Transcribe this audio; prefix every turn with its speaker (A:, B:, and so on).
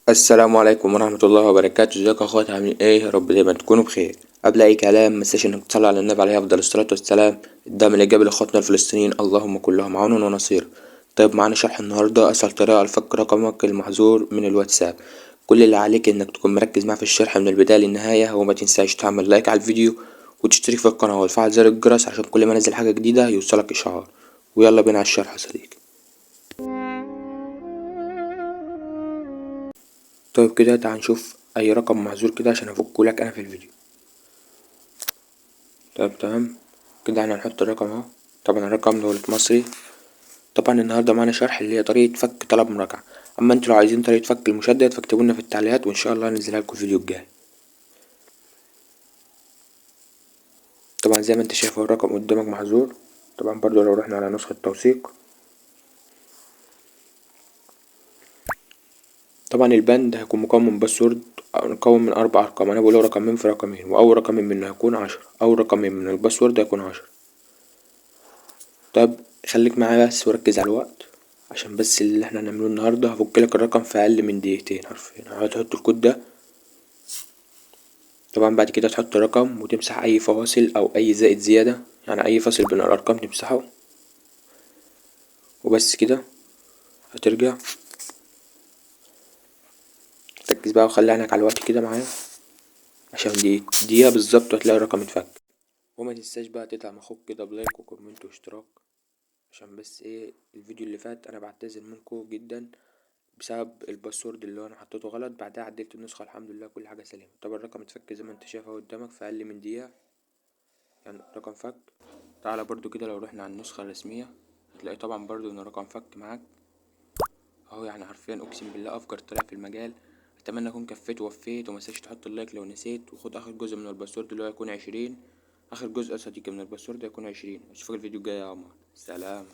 A: السلام عليكم ورحمة الله وبركاته. ازيكم يا اخواتي؟ عاملين ايه؟ يا رب دايما تكونوا بخير. قبل اي كلام متنساش انك تصلي على النبي عليه افضل الصلاة والسلام. الدعم الايجابي لاخواتنا الفلسطينيين اللهم كن لهم عون ونصير. طيب معانا شرح النهاردة اسهل طريقة لفك رقمك المحظور من الواتساب. كل اللي عليك انك تكون مركز معايا في الشرح من البداية للنهاية، وما تنساش تعمل لايك على الفيديو وتشترك في القناة وتفعل زر الجرس عشان كل ما انزل حاجة جديدة يوصلك اشعار. ويلا بينا على الشرح يا صديقي. طيب كده تعال نشوف اي رقم محظور كده عشان افكهولك انا في الفيديو. طيب تمام كده احنا هنحط الرقم اهو. طبعا الرقم دولة مصري. طبعا النهاردة معانا شرح اللي هي طريقة فك طلب مراجعة. اما انتوا لو عايزين طريقة فك المشدد فاكتبولنا في التعليقات وان شاء الله هننزلها لكم الفيديو الجاي. طبعا زي ما انت شايف هو الرقم قدامك محظور. طبعا برضو لو رحنا على نسخة توثيق، طبعا البند هيكون مكون من باسورد مكون من 4 أرقام. انا بقوله رقمين في رقمين، واول رقمين منه هيكون 10. اول رقمين من الباسورد هيكون 10. طيب خليك معايا بس وركز على الوقت عشان بس اللي احنا هنعمله النهاردة. هفكلك الرقم في اقل من دقيقتين حرفيا. هتحط الكود ده. طبعا بعد كده تحط الرقم وتمسح اي فواصل او اي زائد زيادة، يعني اي فاصل بين الارقام تمسحه وبس كده. هترجع ركز بقى وخلي عينك على الوقت كده معايا عشان دقيقة بالظبط وهتلاقي الرقم اتفك. وما تنساش بقى تدعم اخوك كده بلايك وكومنت واشتراك، عشان بس ايه الفيديو اللي فات انا بعتذر منكم جدا بسبب الباسورد اللي انا حطيته غلط. بعدها عدلت النسخة الحمد لله كل حاجة سليمة. طبعا الرقم اتفك زي ما انت شايف اهو قدامك في اقل من دقيقة، يعني رقم فك. تعالى برضو كده لو رحنا على النسخة الرسمية هتلاقي طبعا برضو ان الرقم فك معاك اهو. يعني حرفيا اقسم بالله افجر طريقة في المجال. اتمنى اكون كفيت ووفيت. ومتنساش تحط اللايك لو نسيت، وخد اخر جزء من الباسورد اللي هو هيكون 20. اخر جزء يا صديقي من الباسورد هيكون 20. اشوفك الفيديو الجاي يا عمر. سلام.